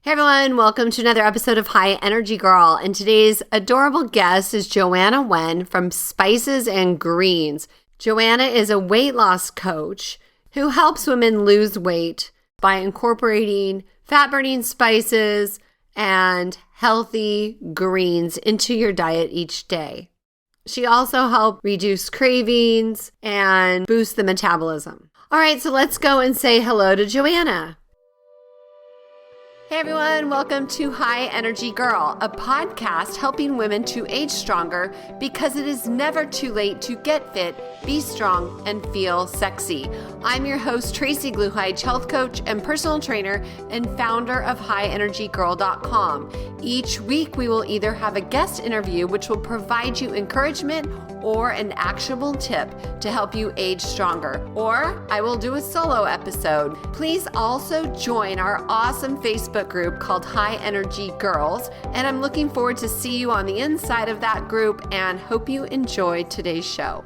Hey everyone, welcome to another episode of High Energy Girl. And today's adorable guest is Joanna Wen from Spices and Greens. Joanna is a weight loss coach who helps women lose weight by incorporating fat-burning spices and healthy greens into your diet each day. She also helps reduce cravings and boost the metabolism. All right, so let's go and say hello to Joanna. Hey everyone, welcome to High Energy Girl, a podcast helping women to age stronger because it is never too late to get fit, be strong, and feel sexy. I'm your host, Tracy Gluhide, health coach and personal trainer and founder of highenergygirl.com. Each week, we will either have a guest interview, which will provide you encouragement or an actionable tip to help you age stronger, or I will do a solo episode. Please also join our awesome Facebook group called High Energy Girls, and I'm looking forward to see you on the inside of that group and hope you enjoy today's show.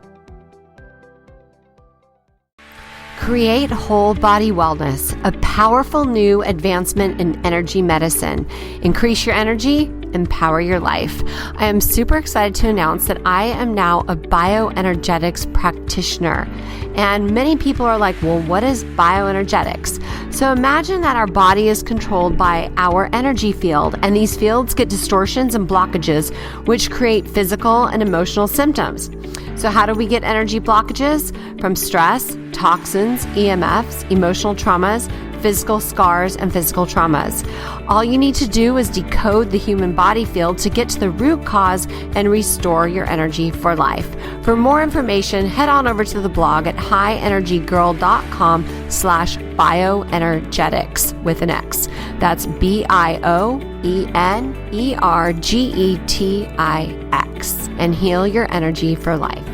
Create Whole Body Wellness, a powerful new advancement in energy medicine. Increase your energy, empower your life. I am super excited to announce that I am now a bioenergetics practitioner. And many people are like, well, what is bioenergetics? So imagine that our body is controlled by our energy field, and these fields get distortions and blockages, which create physical and emotional symptoms. So how do we get energy blockages? From stress, toxins, EMFs, emotional traumas, physical scars, and physical traumas. All you need to do is decode the human body field to get to the root cause and restore your energy for life. For more information, head on over to the blog at highenergygirl.com/bioenergetics with an X. That's BIOENERGETIX, and heal your energy for life.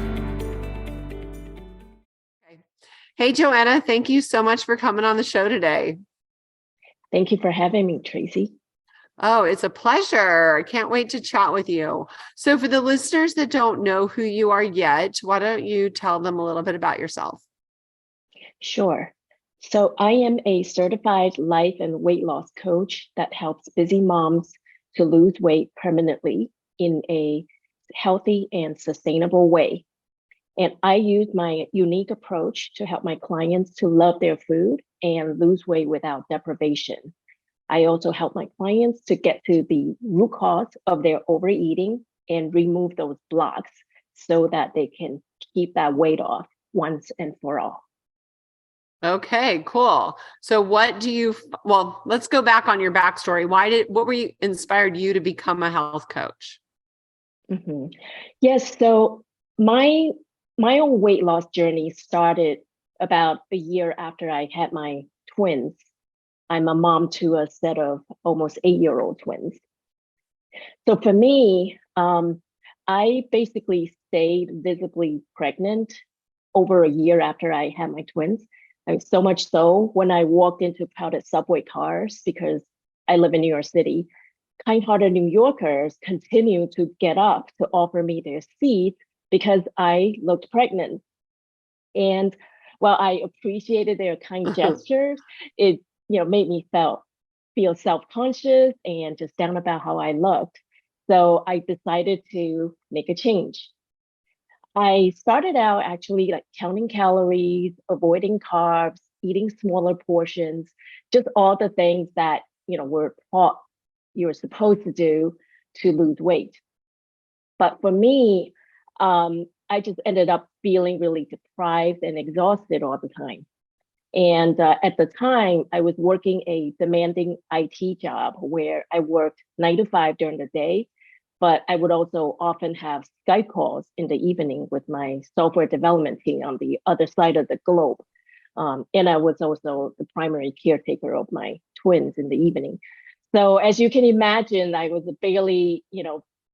Hey, Joanna, thank you so much for coming on the show today. Thank you for having me, Tracy. Oh, it's a pleasure. I can't wait to chat with you. So for the listeners that don't know who you are yet, why don't you tell them a little bit about yourself? Sure. So I am a certified life and weight loss coach that helps busy moms to lose weight permanently in a healthy and sustainable way. And I use my unique approach to help my clients to love their food and lose weight without deprivation. I also help my clients to get to the root cause of their overeating and remove those blocks so that they can keep that weight off once and for all. Okay, cool. So let's go back on your backstory. What inspired you to become a health coach? Mm-hmm. Yes, so my own weight loss journey started about a year after I had my twins. I'm a mom to a set of almost 8-year-old twins. So for me, I basically stayed visibly pregnant over a year after I had my twins. So much so when I walked into crowded subway cars, because I live in New York City, kind-hearted New Yorkers continue to get up to offer me their seats because I looked pregnant. And while I appreciated their kind gestures, it made me feel self-conscious and just down about how I looked. So I decided to make a change. I started out actually like counting calories, avoiding carbs, eating smaller portions, just all the things that were taught you're supposed to do to lose weight. But for me, I just ended up feeling really deprived and exhausted all the time. And at the time, I was working a demanding IT job where I worked 9 to 5 during the day, but I would also often have Skype calls in the evening with my software development team on the other side of the globe. And I was also the primary caretaker of my twins in the evening. So as you can imagine, I was barely,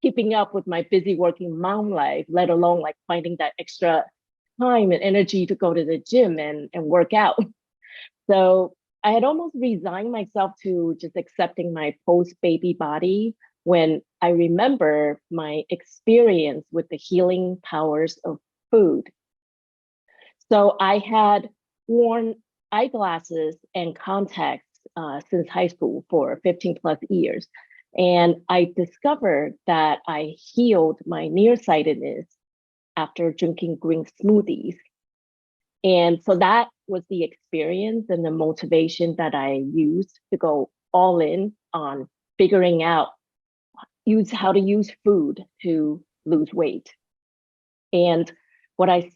keeping up with my busy working mom life, let alone like finding that extra time and energy to go to the gym and work out. So I had almost resigned myself to just accepting my post-baby body when I remember my experience with the healing powers of food. So I had worn eyeglasses and contacts since high school for 15 plus years. And I discovered that I healed my nearsightedness after drinking green smoothies. And so that was the experience and the motivation that I used to go all in on figuring out how to use food to lose weight. And what I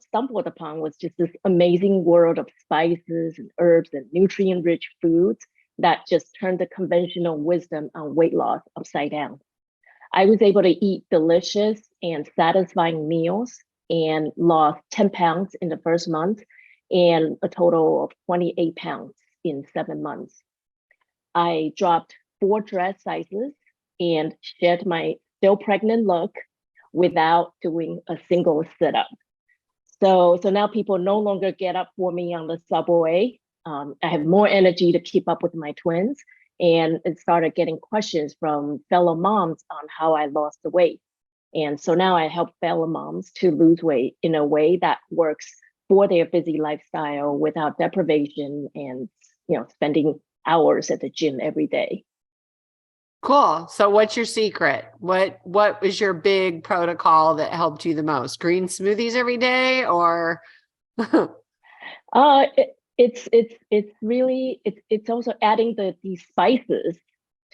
stumbled upon was just this amazing world of spices and herbs and nutrient-rich foods that just turned the conventional wisdom on weight loss upside down. I was able to eat delicious and satisfying meals and lost 10 pounds in the first month and a total of 28 pounds in 7 months. I dropped 4 dress sizes and shed my still pregnant look without doing a single sit-up. So now people no longer get up for me on the subway. I have more energy to keep up with my twins, and it started getting questions from fellow moms on how I lost the weight. And so now I help fellow moms to lose weight in a way that works for their busy lifestyle without deprivation and, spending hours at the gym every day. Cool. So what's your secret? What was your big protocol that helped you the most? Green smoothies every day, or? It's also adding these spices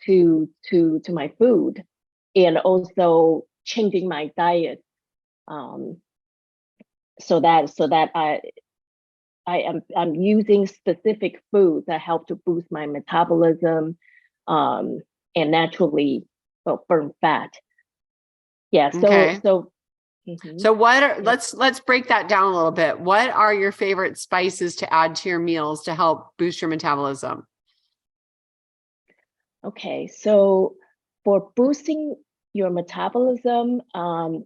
to my food, and also changing my diet, so that I'm using specific foods that help to boost my metabolism, and naturally, burn fat. Yeah. Okay. So let's break that down a little bit. What are your favorite spices to add to your meals to help boost your metabolism? Okay. So for boosting your metabolism, a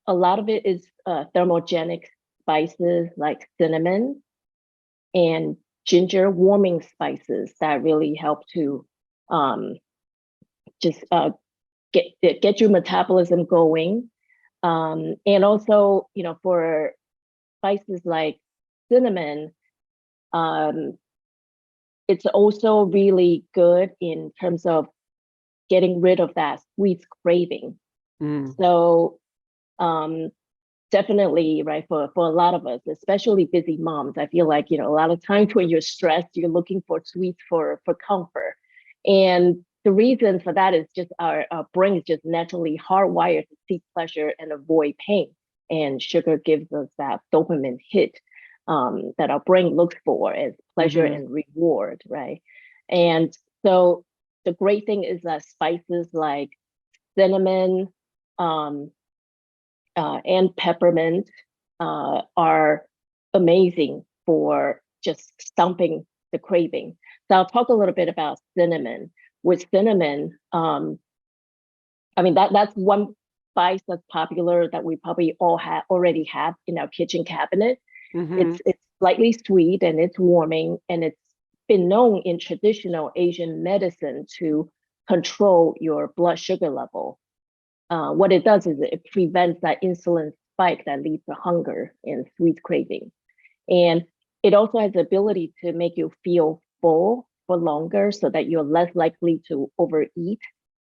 lot of it is thermogenic spices like cinnamon and ginger, warming spices that really help to just get your metabolism going. And also, for spices like cinnamon, it's also really good in terms of getting rid of that sweet craving. So definitely, right, for a lot of us, especially busy moms, I feel like, a lot of times when you're stressed, you're looking for sweets for comfort. And the reason for that is just our brain is just naturally hardwired to seek pleasure and avoid pain. And sugar gives us that dopamine hit that our brain looks for as pleasure and reward, right? And so the great thing is that spices like cinnamon and peppermint are amazing for just stumping the craving. So I'll talk a little bit about cinnamon. With cinnamon, that's one spice that's popular that we probably all already have in our kitchen cabinet. It's slightly sweet and it's warming, and it's been known in traditional Asian medicine to control your blood sugar level. What it does is it prevents that insulin spike that leads to hunger and sweet craving. And it also has the ability to make you feel full for longer so that you're less likely to overeat.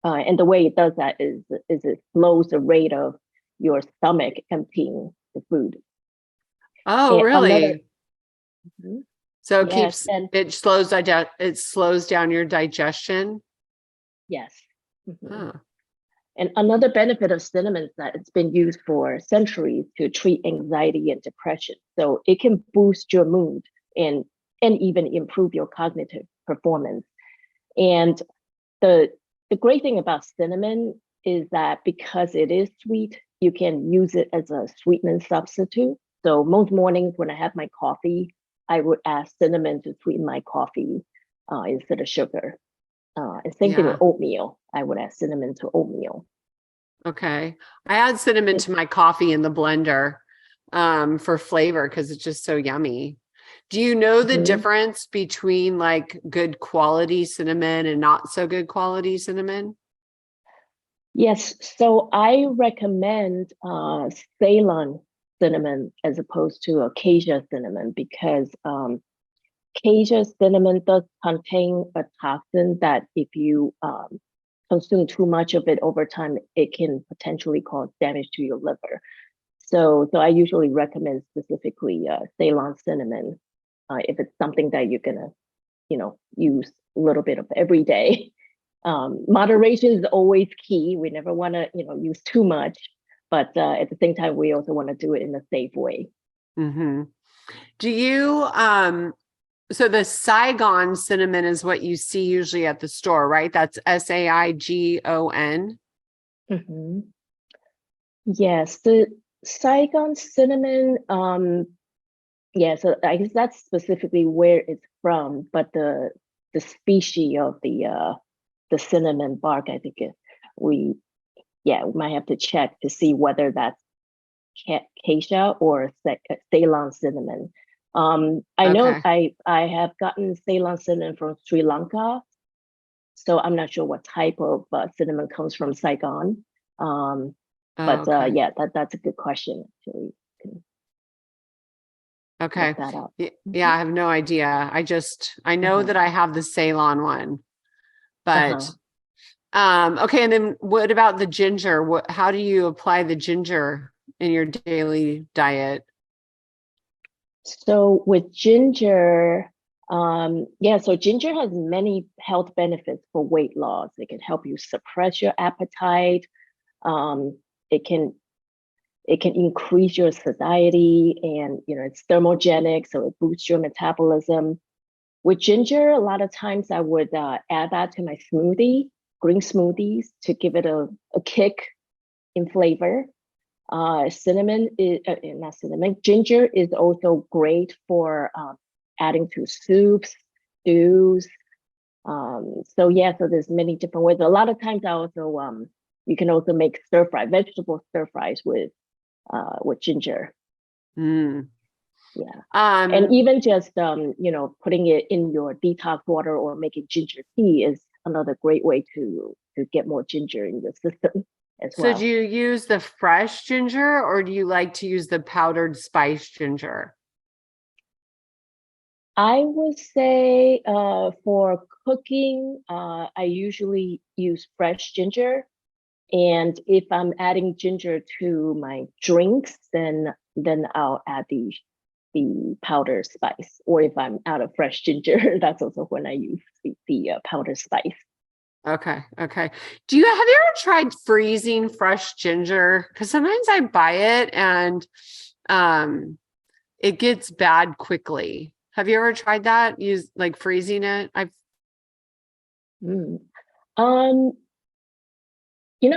And the way it does that is it slows the rate of your stomach emptying the food. Oh, and really? So it yes, it slows down your digestion. Yes. And another benefit of cinnamon is that it's been used for centuries to treat anxiety and depression. So it can boost your mood and even improve your cognitive performance. And the great thing about cinnamon is that because it is sweet, you can use it as a sweetening substitute. So most mornings when I have my coffee, I would add cinnamon to sweeten my coffee instead of sugar. And same thing with oatmeal. I would add cinnamon to oatmeal. Okay. I add cinnamon to my coffee in the blender for flavor because it's just so yummy. Do you know the difference between like good quality cinnamon and not so good quality cinnamon? Yes. So I recommend Ceylon cinnamon as opposed to acacia cinnamon because Acacia cinnamon does contain a toxin that if you consume too much of it over time, it can potentially cause damage to your liver. So I usually recommend specifically Ceylon cinnamon if it's something that you're gonna, use a little bit of every day. Moderation is always key. We never want to, use too much, but at the same time, we also want to do it in a safe way. Mm-hmm. Do you, so the Saigon cinnamon is what you see usually at the store, right? That's Saigon. Mm-hmm. Yes, the Saigon cinnamon, yeah, so I guess that's specifically where it's from, but the species of the cinnamon bark, I think we might have to check to see whether that's acacia or Ceylon cinnamon. I know I have gotten Ceylon cinnamon from Sri Lanka, so I'm not sure what type of cinnamon comes from Saigon. But yeah, that's a good question. Actually, okay. look that up. Yeah, I have no idea. I know that I have the Ceylon one, but okay. And then what about the ginger? How do you apply the ginger in your daily diet? So with ginger, so ginger has many health benefits for weight loss. It can help you suppress your appetite. It can increase your satiety, and it's thermogenic, so it boosts your metabolism. With ginger, a lot of times I would add that to my green smoothies, to give it a kick in flavor. Cinnamon is not cinnamon. Ginger is also great for adding to soups, stews. So there's many different ways. A lot of times I also you can also make vegetable stir fries with ginger. Mm. Yeah. And even just putting it in your detox water or making ginger tea is another great way to get more ginger in your system as well. So do you use the fresh ginger, or do you like to use the powdered spice ginger? I would say for cooking, I usually use fresh ginger. And if I'm adding ginger to my drinks, then I'll add the powdered spice. Or if I'm out of fresh ginger, that's also when I use the powdered spice. Okay. Have you ever tried freezing fresh ginger? Because sometimes I buy it and it gets bad quickly. Have you ever tried that? Use like freezing it?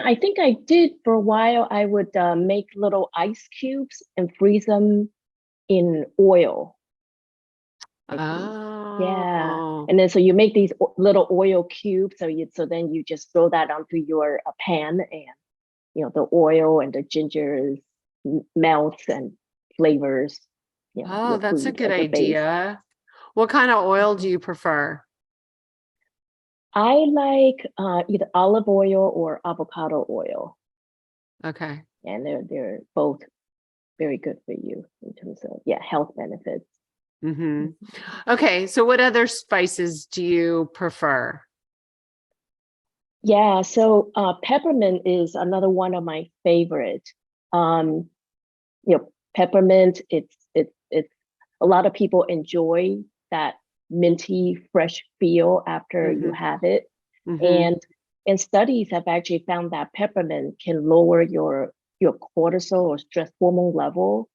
I think I did for a while. I would make little ice cubes and freeze them in oil. Yeah. And then so you make these little oil cubes. So then you just throw that onto your pan, and the oil and the ginger melts and flavors. Oh, that's a good idea. What kind of oil do you prefer? I like either olive oil or avocado oil. Okay. And they're both very good for you in terms of health benefits. Mm-hmm. Okay, so what other spices do you prefer? Yeah, so peppermint is another one of my favorite. Peppermint, it's a lot of people enjoy that minty, fresh feel after you have it. And studies have actually found that peppermint can lower your cortisol or stress hormone level.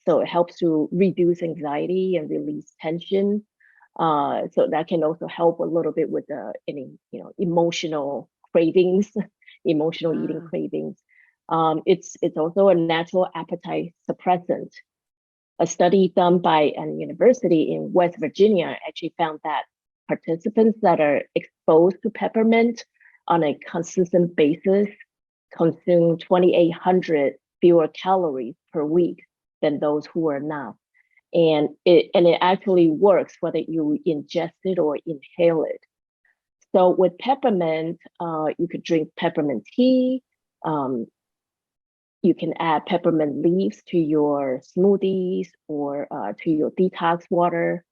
So it helps to reduce anxiety and release tension. So that can also help a little bit with any emotional cravings, emotional eating cravings. It's also a natural appetite suppressant. A study done by a university in West Virginia actually found that participants that are exposed to peppermint on a consistent basis consume 2,800 fewer calories per week than those who are not. And it actually works whether you ingest it or inhale it. So with peppermint, you could drink peppermint tea. You can add peppermint leaves to your smoothies or to your detox water.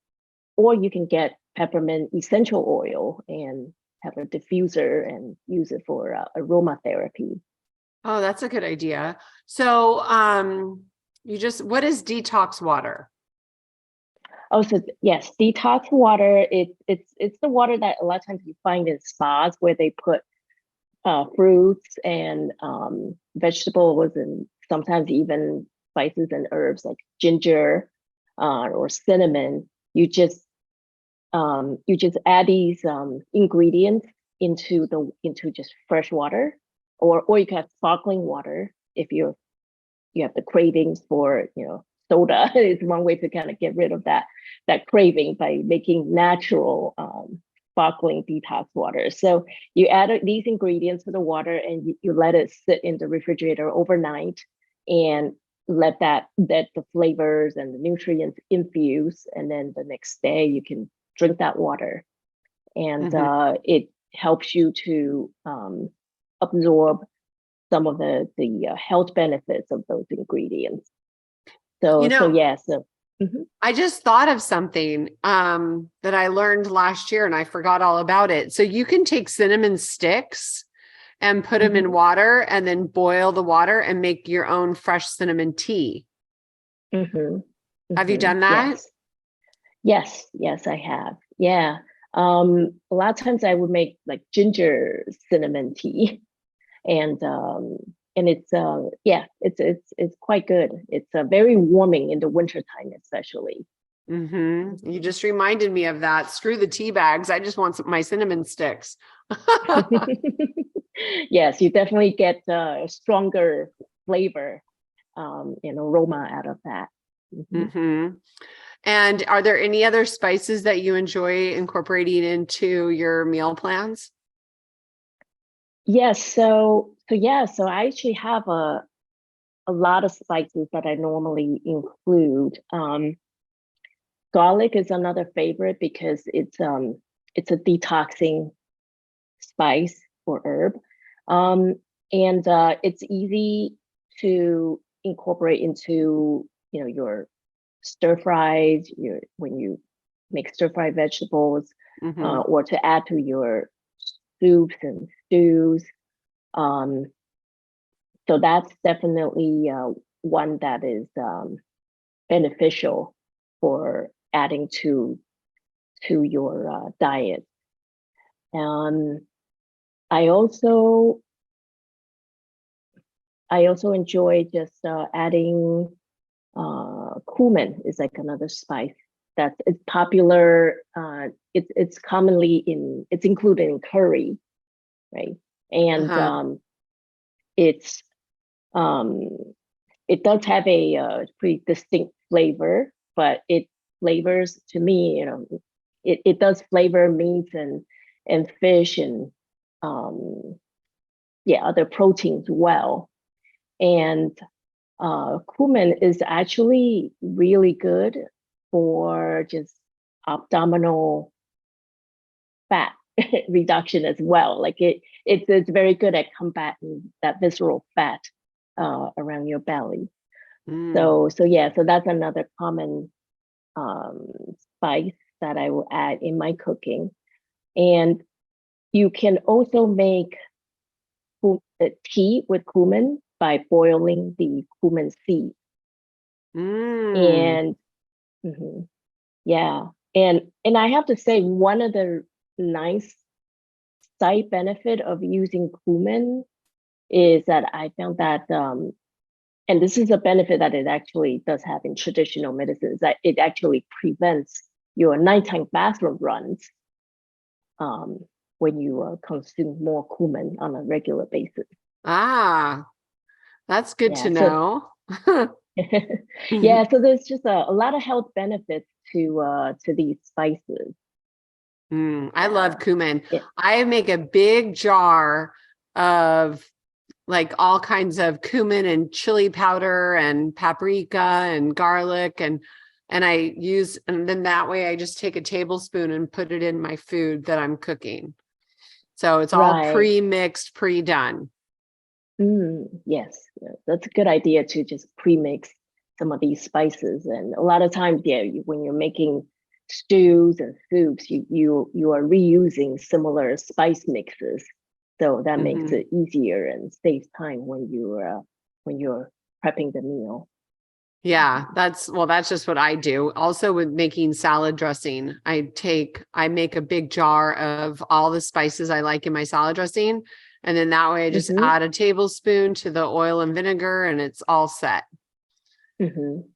or you can get peppermint essential oil and have a diffuser and use it for aromatherapy. Oh, that's a good idea. So, what is detox water? Oh, so yes, detox water. It's the water that a lot of times you find in spas where they put fruits and vegetables and sometimes even spices and herbs like ginger or cinnamon. You just add these ingredients into just fresh water, or you can have sparkling water if you have the cravings for soda. Is one way to kind of get rid of that craving by making natural sparkling detox water. So you add these ingredients to the water and you let it sit in the refrigerator overnight and let the flavors and the nutrients infuse, and then the next day you can drink that water, and it helps you to absorb some of the health benefits of those ingredients. So I just thought of something that I learned last year and I forgot all about it. So you can take cinnamon sticks and put them in water and then boil the water and make your own fresh cinnamon tea. Have you done that? Yes, I have. Yeah. A lot of times I would make like ginger cinnamon tea, and it's quite good. It's very warming in the wintertime, especially. You just reminded me of that. Screw the tea bags. I just want my cinnamon sticks. Yes, you definitely get a stronger flavor and aroma out of that. And are there any other spices that you enjoy incorporating into your meal plans? Yes, so I actually have a lot of spices that I normally include. Garlic is another favorite because it's a detoxing spice or herb, and it's easy to incorporate into your stir fries, when you make stir fry vegetables, or to add to your soups and stews. So that's definitely one that is beneficial for adding to your diet. I also enjoy just adding cumin is like another spice that is popular. It's commonly it's included in curry, right? And it does have a pretty distinct flavor, but it flavors to me, it does flavor meats and fish and other proteins well. And cumin is actually really good for just abdominal fat reduction as well. Like it's very good at combating that visceral fat around your belly. So that's another common spice that I will add in my cooking. And you can also make tea with cumin by boiling the cumin seed. And and I have to say, one of the nice side benefit of using cumin is that I found that and this is a benefit that it actually does have in traditional medicine, is that it actually prevents your nighttime bathroom runs when you consume more cumin on a regular basis. That's good to know. Yeah, so there's just a lot of health benefits to these spices. I love cumin. I make a big jar of like all kinds of cumin and chili powder and paprika and garlic and then that way I just take a tablespoon and put it in my food that I'm cooking. So it's all pre-mixed, pre-done. Yes, that's a good idea to just pre-mix some of these spices. And a lot of times, when you're making stews and soups, you are reusing similar spice mixes, so that makes it easier and saves time when you're prepping the meal. Yeah, that's just what I do. Also with making salad dressing, I make a big jar of all the spices I like in my salad dressing. And then that way I just add a tablespoon to the oil and vinegar and it's all set.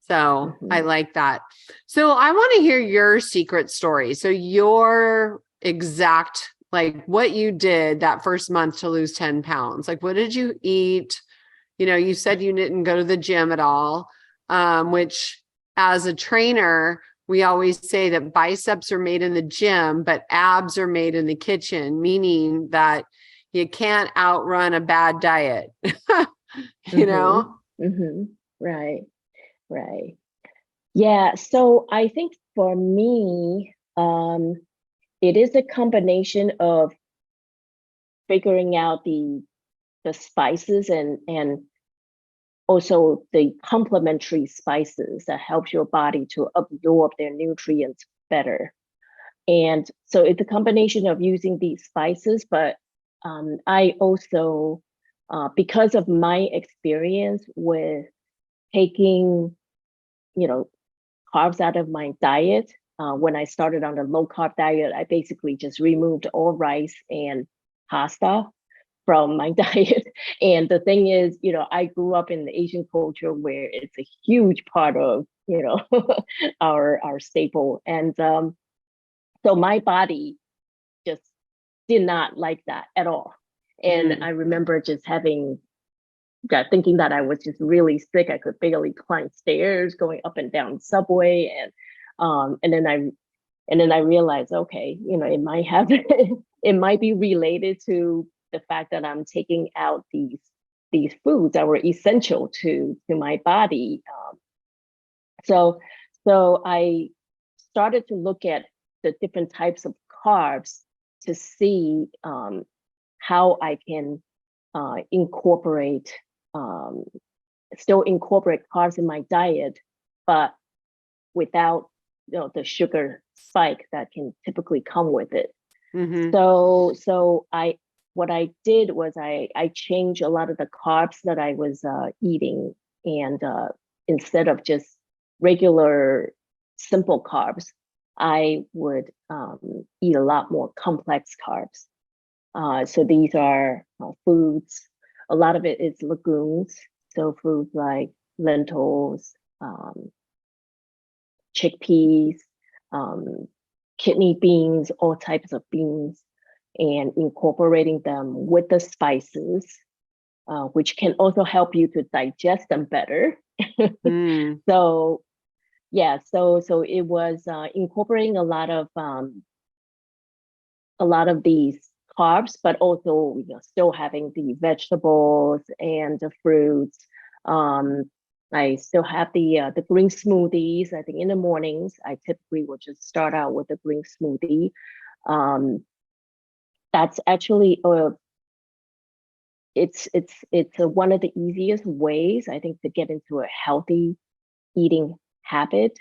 So I like that. So I want to hear your secret story. So your exact, like what you did that first month to lose 10 pounds, like what did you eat? You know, you said you didn't go to the gym at all, which as a trainer, we always say that biceps are made in the gym, but abs are made in the kitchen, meaning that you can't outrun a bad diet, you know? Right, right. Yeah, so I think for me, it is a combination of figuring out the spices and also the complementary spices that helps your body to absorb their nutrients better. And so it's a combination of using these spices, but I also, because of my experience with taking, carbs out of my diet, when I started on the low carb diet, I basically just removed all rice and pasta from my diet. And the thing is, I grew up in the Asian culture where it's a huge part of, our staple. And so my body just did not like that at all. And I remember just thinking that I was just really sick. I could barely climb stairs going up and down the subway. And then I realized, okay, it might have, it might be related to the fact that I'm taking out these foods that were essential to my body. So I started to look at the different types of carbs to see how I can still incorporate carbs in my diet, but without the sugar spike that can typically come with it. So what I did was I changed a lot of the carbs that I was eating, and instead of just regular simple carbs, I would eat a lot more complex carbs. So these are foods. A lot of it is legumes. So foods like lentils, chickpeas, kidney beans, all types of beans, and incorporating them with the spices, which can also help you to digest them better. So yeah, so it was incorporating a lot of these carbs, but also still having the vegetables and the fruits. I still have the green smoothies. I think in the mornings, I typically will just start out with a green smoothie. That's actually it's one of the easiest ways, I think, to get into a healthy eating habit.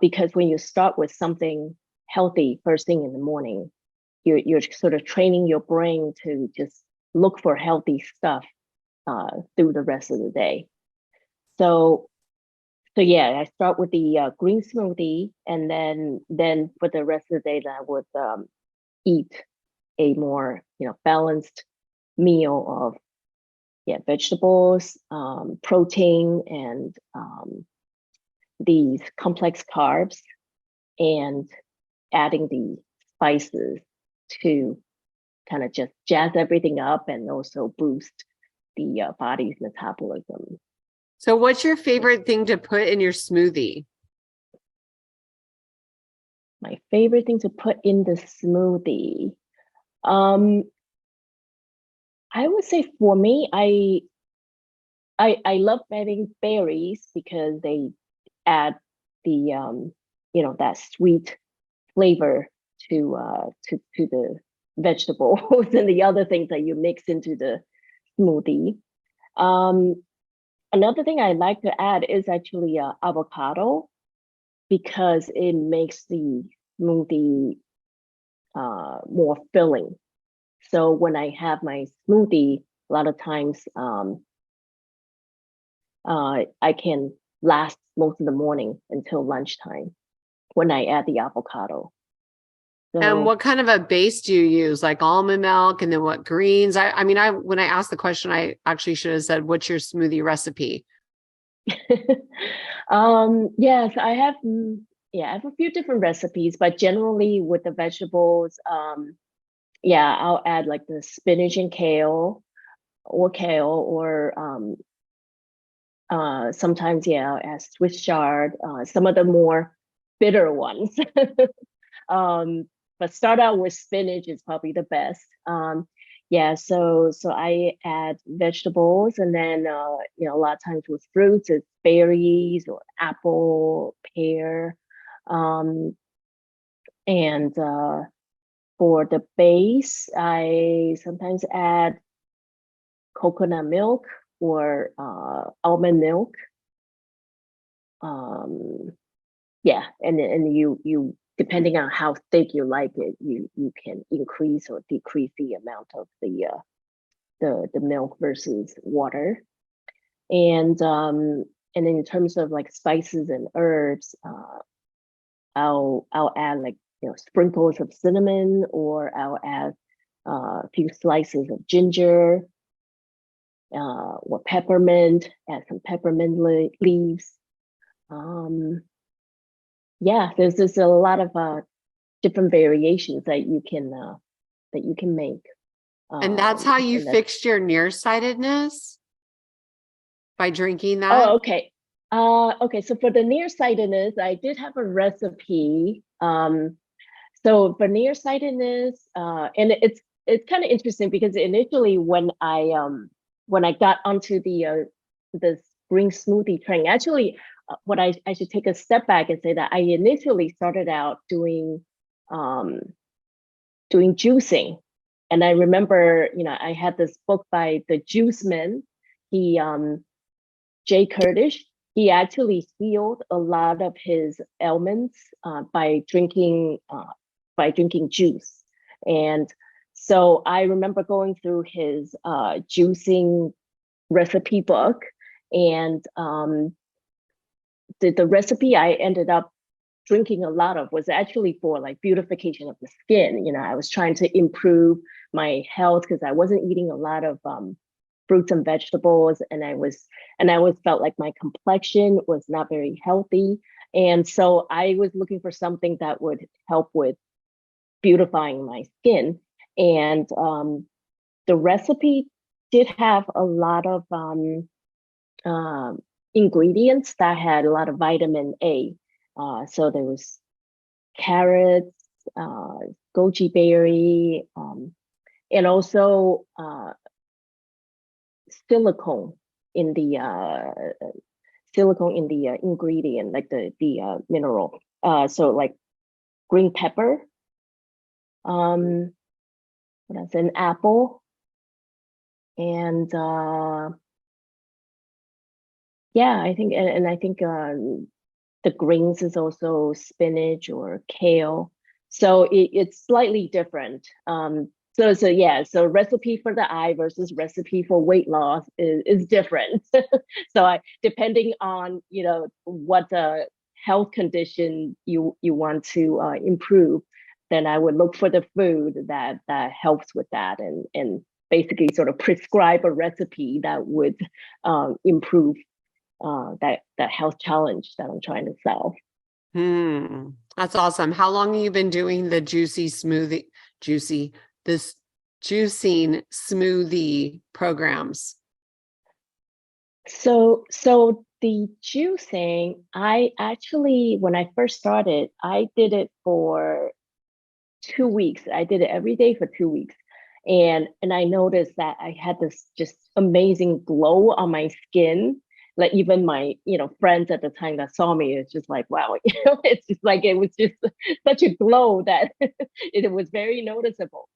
Because when you start with something healthy first thing in the morning, you're sort of training your brain to just look for healthy stuff through the rest of the day. So yeah, I start with the green smoothie, and then for the rest of the day, I would eat a more balanced meal of vegetables, protein, and these complex carbs, and adding the spices to kind of just jazz everything up and also boost the body's metabolism. So what's your favorite thing to put in your smoothie? My favorite thing to put in the smoothie. I would say for me, I love adding berries because they add the that sweet flavor to the vegetables and the other things that you mix into the smoothie. Another thing I like to add is actually avocado. because it makes the smoothie more filling. So when I have my smoothie, a lot of times I can last most of the morning until lunchtime when I add the avocado. And So what kind of a base do you use? Like almond milk, and then what greens? I when I asked the question, I actually should have said, what's your smoothie recipe? yes, I have a few different recipes, but generally with the vegetables, yeah, I'll add like the spinach and kale, or sometimes, yeah, I'll add Swiss chard, some of the more bitter ones. But start out with spinach is probably the best. Yeah, so I add vegetables, and then a lot of times with fruits, it's berries or apple, pear, um, and for the base, I sometimes add coconut milk or almond milk. Um, yeah, and you depending on how thick you like it, you can increase or decrease the amount of the milk versus water. And then in terms of like spices and herbs, I'll add like sprinkles of cinnamon, or I'll add a few slices of ginger, or peppermint, add some peppermint leaves. Um, yeah, there's a lot of different variations that you can make. And that's how you And that's fixed your nearsightedness, by drinking that? Oh, okay. Okay, so for the nearsightedness, I did have a recipe. So for nearsightedness, and it's kind of interesting because initially when I got onto the green smoothie train, actually, what I should take a step back and say that I initially started out um doing juicing. And I remember, I had this book by the juice man. He Jay Kurdish. He actually healed a lot of his ailments by drinking juice. And so I remember going through his juicing recipe book, and the recipe I ended up drinking a lot of was actually for like beautification of the skin. I was trying to improve my health because I wasn't eating a lot of fruits and vegetables, and I always felt like my complexion was not very healthy. And so I was looking for something that would help with beautifying my skin. And the recipe did have a lot of um, ingredients that had a lot of vitamin A. So there was carrots, uh, goji berry, and also silicone in the ingredient, like the mineral. So like green pepper, um, what else? An apple, and yeah, I think, and I think the greens is also spinach or kale. So it's slightly different. So yeah, so recipe for the eye versus recipe for weight loss is different. So depending on what health condition you want to improve, then I would look for the food that helps with that, and basically sort of prescribe a recipe that would improve that health challenge that I'm trying to solve. That's awesome. How long have you been doing the this juicing smoothie programs? So the juicing, I actually, when I first started, I did it for 2 weeks. I did it every day for 2 weeks. And I noticed that I had this just amazing glow on my skin. Like even my, friends at the time that saw me, it's just like, wow, it's just like it was just such a glow that it was very noticeable.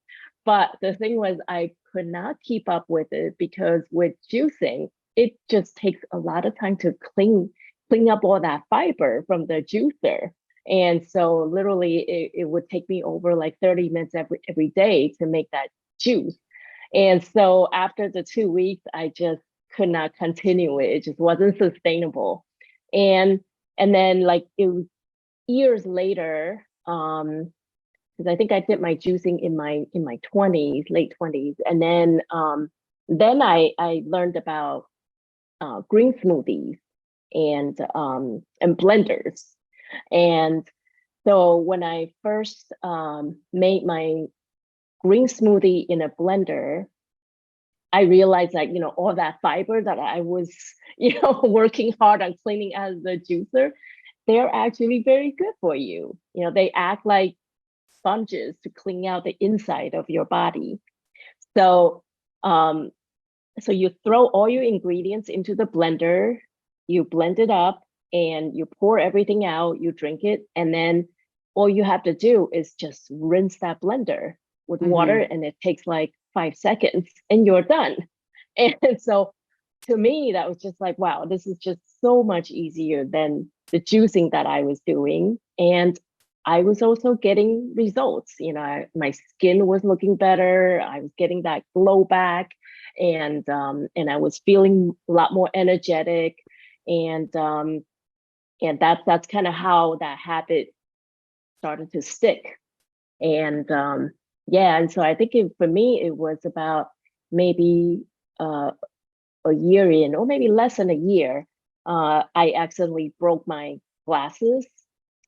But the thing was, I could not keep up with it because with juicing, it just takes a lot of time to clean up all that fiber from the juicer. And so literally it would take me over like 30 minutes every day to make that juice. And so after the 2 weeks, I just could not continue it. It just wasn't sustainable. And and then like it was years later, because I think I did my juicing in my 20s, late 20s. And then I learned about green smoothies and blenders. And so when I first made my green smoothie in a blender, I realized that, all that fiber that I was, working hard on cleaning out of the juicer, they're actually very good for you. They act like sponges to clean out the inside of your body. So, um, so you throw all your ingredients into the blender, you blend it up, and you pour everything out, you drink it, and then all you have to do is just rinse that blender with water, and it takes like 5 seconds, and you're done. And so to me, that was just like, wow, this is just so much easier than the juicing that I was doing. And I was also getting results. My skin was looking better. I was getting that glow back, and I was feeling a lot more energetic. And that's kind of how that habit started to stick. And yeah, and so I think for me it was about maybe a year in, or maybe less than a year. I accidentally broke my glasses.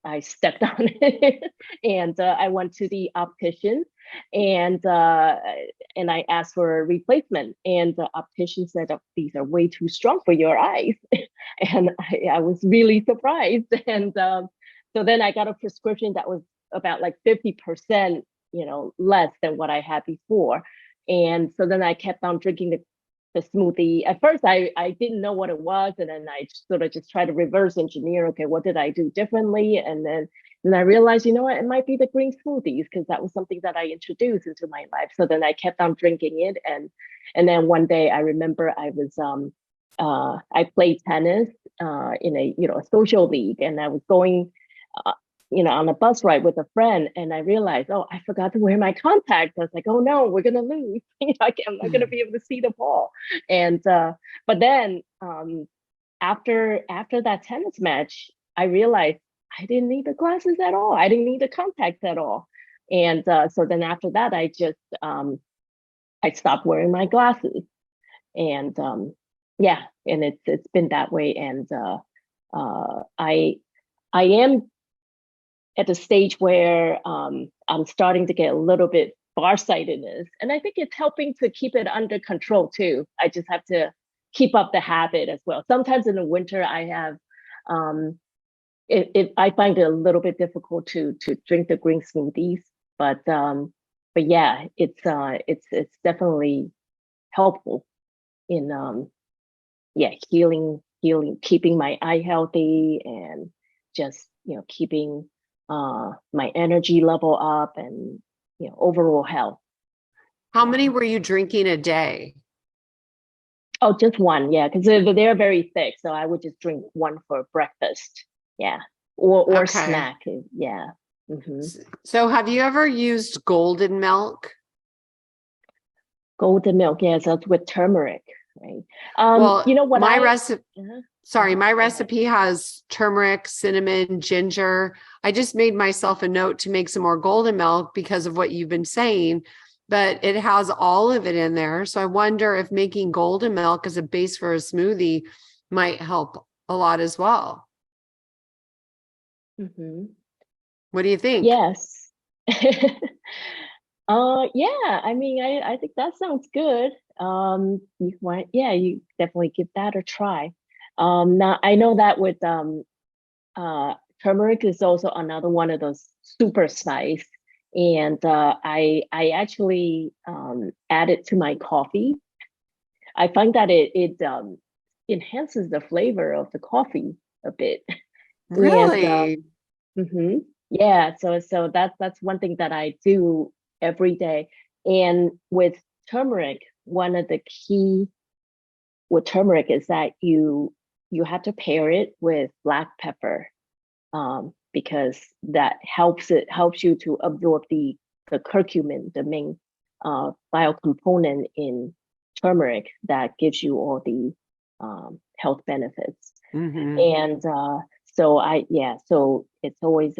I stepped on it, and I went to the optician, and I asked for a replacement, and the optician said, "Oh, these are way too strong for your eyes," and I was really surprised. And so then I got a prescription that was about like 50%, less than what I had before. And so then I kept on drinking the smoothie. At first, I didn't know what it was, and then I sort of just tried to reverse engineer. Okay, what did I do differently? And I realized, what, it might be the green smoothies, because that was something that I introduced into my life. So then I kept on drinking it, and then one day I remember I played tennis in a social league, and I was going on a bus ride with a friend, and I realized, oh, I forgot to wear my contacts. I was like, oh no, we're gonna lose. I'm not gonna be able to see the ball. And but then after that tennis match, I realized I didn't need the glasses at all. I didn't need the contacts at all. And so then after that, I stopped wearing my glasses. And yeah, and it's been that way. And I am at the stage where I'm starting to get a little bit farsightedness. And I think it's helping to keep it under control too. I just have to keep up the habit as well. Sometimes in the winter, I have, I find it a little bit difficult to drink the green smoothies, but yeah, it's definitely helpful in yeah, healing, keeping my eye healthy, and just keeping my energy level up, and overall health. How many were you drinking a day? Oh, just one, yeah, because they're very thick, so I would just drink one for breakfast, yeah, or Okay. snack, yeah. Mm-hmm. So have you ever used golden milk? Golden milk, yes, that's with turmeric, right? Well, what my I recipe, sorry, my recipe has turmeric, cinnamon, ginger. I just made myself a note to make some more golden milk because of what you've been saying, but it has all of it in there. So I wonder if making golden milk as a base for a smoothie might help a lot as well. Mm-hmm. What do you think? Yes. Yeah, I mean, I think that sounds good. You definitely give that a try. Now I know that with turmeric is also another one of those super spice, and I actually add it to my coffee. I find that it enhances the flavor of the coffee a bit. And Really? mhm. Yeah, so that's one thing that I do every day. And with turmeric, one of the key with turmeric is that you have to pair it with black pepper, because that helps you to absorb the curcumin, the main biocomponent in turmeric that gives you all the health benefits. And so it's always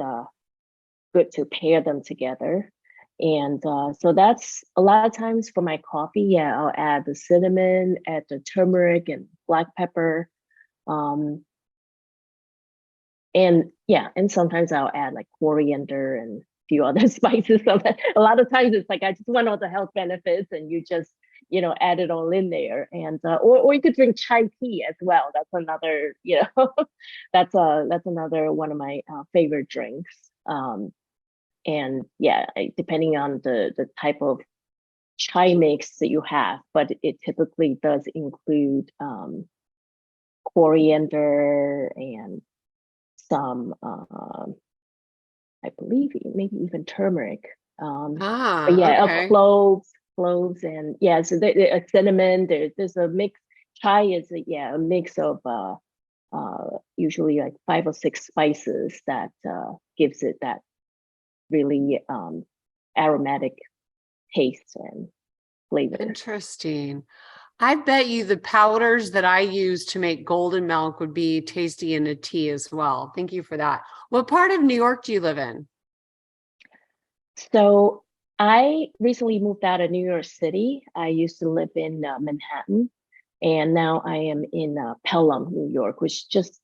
good to pair them together. And so that's a lot of times for my coffee. Yeah, I'll add the cinnamon, add the turmeric and black pepper. And sometimes I'll add like coriander and a few other spices. Sometimes, a lot of times it's like I just want all the health benefits, and you just add it all in there. And or you could drink chai tea as well. That's another that's another one of my favorite drinks. And depending on the type of chai mix that you have, but it typically does include coriander and some I believe maybe even turmeric. Okay. Cloves and so the cinnamon. There's a mix. Chai is a mix of usually like 5 or 6 spices that gives it that really aromatic taste and flavor. Interesting. I bet you the powders that I use to make golden milk would be tasty in a tea as well. Thank you for that. What part of New York do you live in? So I recently moved out of New York City. I used to live in Manhattan, and now I am in Pelham, New York, which is just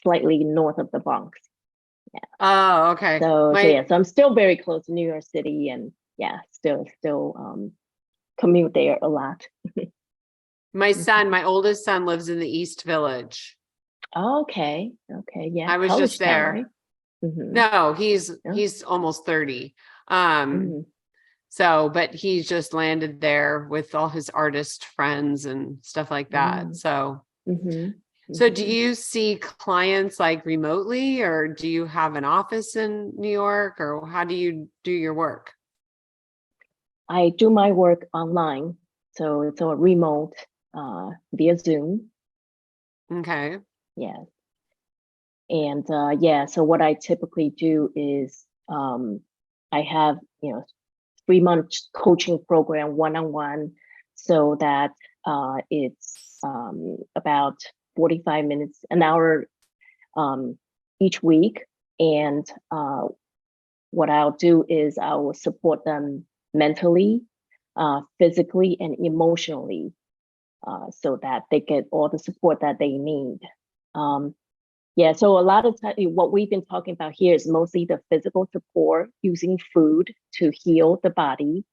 slightly north of the Bronx. Yeah. Oh, okay. So I'm still very close to New York City, and still commute there a lot. My oldest son lives in the East Village. Okay. Yeah. I was College just there. town, right? Mm-hmm. No, he's almost 30. So, but he's just landed there with all his artist friends and stuff like that. So, so do you see clients like remotely, or do you have an office in New York, or how do you do your work? I do my work online. So it's all remote via Zoom. Okay. Yeah. And so what I typically do is I have 3-month coaching program one-on-one, so that it's about 45 minutes, an hour each week. And what I'll do is I will support them mentally, physically, and emotionally, so that they get all the support that they need. So a lot of time, what we've been talking about here is mostly the physical support using food to heal the body.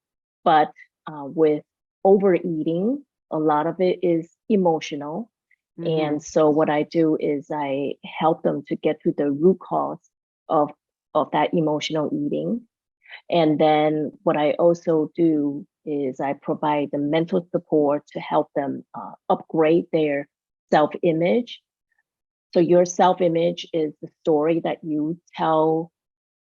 But with overeating, a lot of it is emotional. And so what I do is I help them to get to the root cause of that emotional eating. And then what I also do is I provide the mental support to help them upgrade their self-image. So your self-image is the story that you tell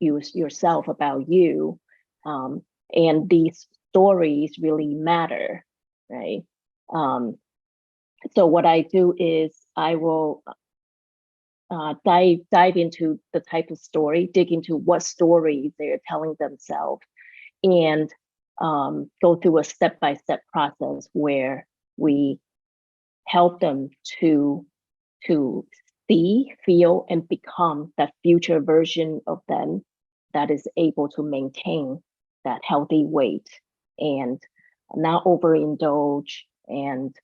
yourself about you. And these stories really matter, right? So what I do is I will dive into the type of story, dig into what stories they're telling themselves, and go through a step-by-step process where we help them to see, feel, and become that future version of them that is able to maintain that healthy weight and not overindulge and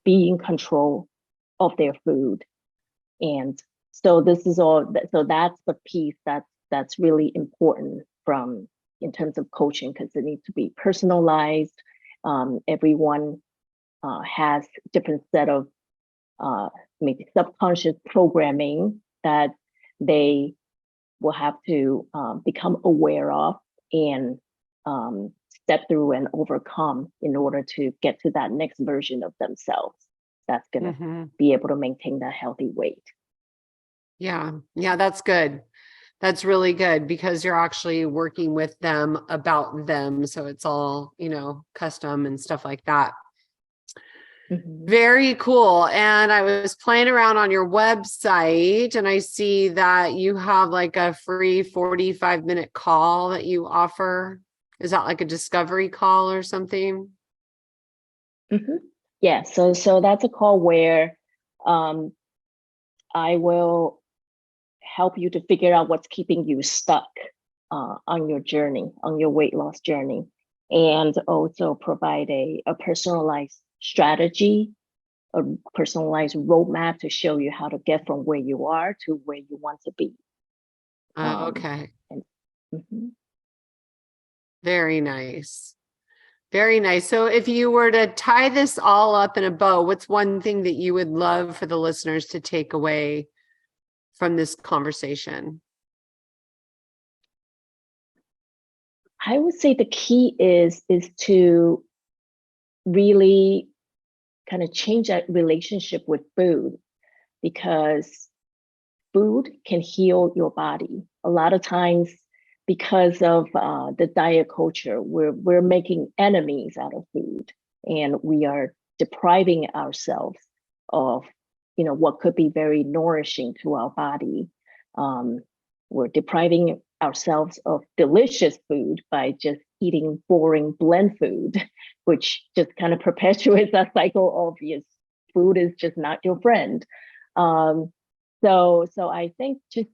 be in control of their food. And so this is all. So that's the piece that's really important in terms of coaching, because it needs to be personalized. Everyone has different set of maybe subconscious programming that they will have to become aware of and step through and overcome in order to get to that next version of themselves that's going to be able to maintain that healthy weight. Yeah, that's good. That's really good, because you're actually working with them about them. So it's all, custom and stuff like that. Very cool. And I was playing around on your website and I see that you have like a free 45-minute call that you offer. Is that like a discovery call or something? Yeah, so that's a call where um, I will help you to figure out what's keeping you stuck on your journey, on your weight loss journey, and also provide a personalized strategy, a personalized roadmap to show you how to get from where you are to where you want to be. Okay. And, mhm. Very nice. Very nice. So if you were to tie this all up in a bow, what's one thing that you would love for the listeners to take away from this conversation? I would say the key is to really kind of change that relationship with food, because food can heal your body. A lot of times, because of the diet culture, we're making enemies out of food, and we are depriving ourselves of, what could be very nourishing to our body. We're depriving ourselves of delicious food by just eating boring blend food, which just kind of perpetuates that cycle of, yes, food is just not your friend. Um, so I think just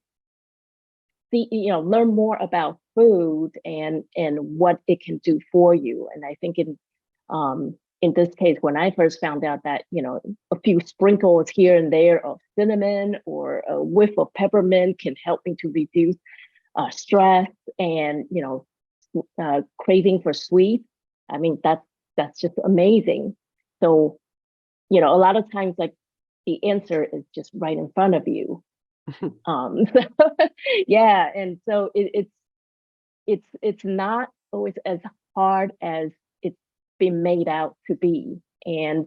learn more about food and what it can do for you. And I think in this case, when I first found out that, a few sprinkles here and there of cinnamon or a whiff of peppermint can help me to reduce stress and, craving for sweets. I mean, that's just amazing. So, a lot of times, like, the answer is just right in front of you. So, yeah, and so it's not always as hard as it's been made out to be. And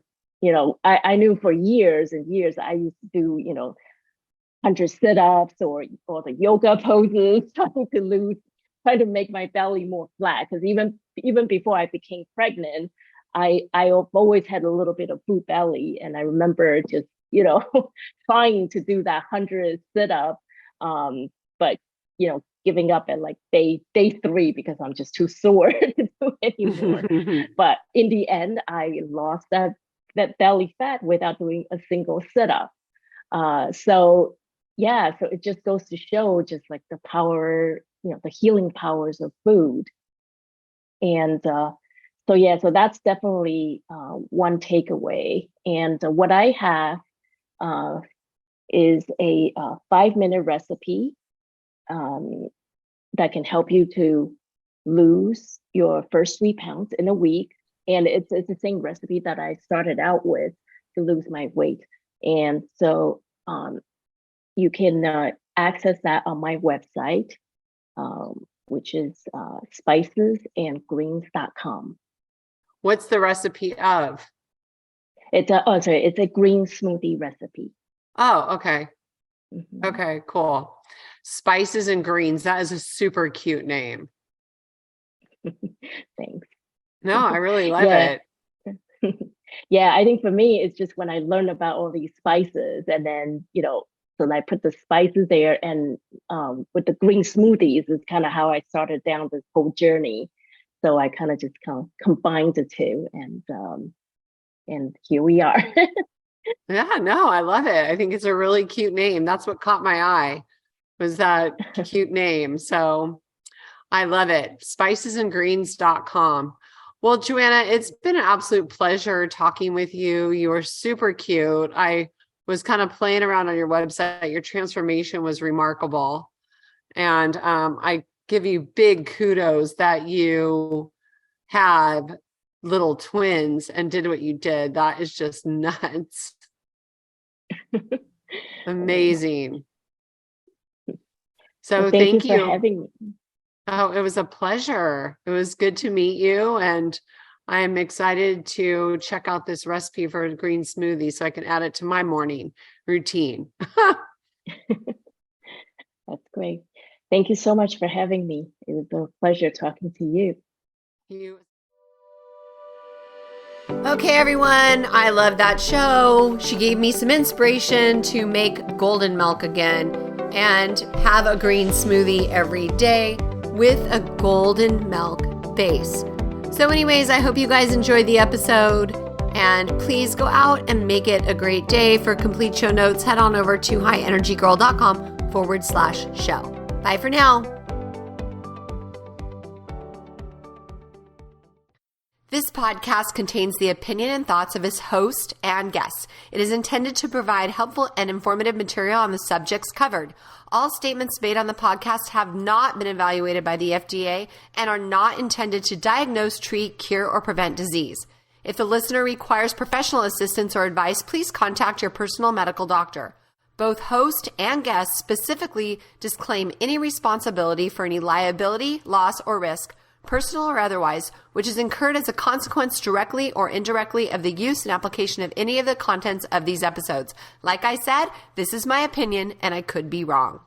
I knew for years and years I used to do 100 sit-ups or the yoga poses, trying to make my belly more flat. Because even before I became pregnant, I've always had a little bit of food belly, and I remember just trying to do that 100 sit-up, but giving up at like day 3 because I'm just too sore to do anymore. But in the end, I lost that belly fat without doing a single sit-up. So yeah, so it just goes to show just like the power, the healing powers of food. And so yeah, so that's definitely one takeaway. And what I have uh, is a 5-minute recipe that can help you to lose your first 3 pounds in a week. And it's the same recipe that I started out with to lose my weight. And so you can access that on my website, which is spicesandgreens.com. What's the recipe of? It's a green smoothie recipe. Oh, okay. Mm-hmm. Okay, cool. Spices and Greens. That is a super cute name. Thanks. No, I really love Yeah. it. Yeah, I think for me, it's just when I learned about all these spices, and then, so I put the spices there, and with the green smoothies is kind of how I started down this whole journey. So I kind of just combined the two, and here we are. Yeah, no, I love it. I think it's a really cute name. That's what caught my eye, was that cute name. So I love it. Spicesandgreens.com. Well, Joanna, it's been an absolute pleasure talking with you. You are super cute. I was kind of playing around on your website. Your transformation was remarkable. And I give you big kudos that you have little twins and did what you did. That is just nuts. Amazing. So Well, thank you thank for you. having me. Oh, it was a pleasure. It was good to meet you. And I am excited to check out this recipe for a green smoothie so I can add it to my morning routine. That's great. Thank you so much for having me. It was a pleasure talking to you. You Okay, everyone, I love that show. She gave me some inspiration to make golden milk again and have a green smoothie every day with a golden milk base. So anyways, I hope you guys enjoyed the episode, and please go out and make it a great day. For complete show notes, head on over to highenergygirl.com/show. Bye for now. This podcast contains the opinion and thoughts of its host and guests. It is intended to provide helpful and informative material on the subjects covered. All statements made on the podcast have not been evaluated by the FDA and are not intended to diagnose, treat, cure, or prevent disease. If the listener requires professional assistance or advice, please contact your personal medical doctor. Both host and guest specifically disclaim any responsibility for any liability, loss, or risk, personal or otherwise, which is incurred as a consequence directly or indirectly of the use and application of any of the contents of these episodes. Like I said, this is my opinion and I could be wrong.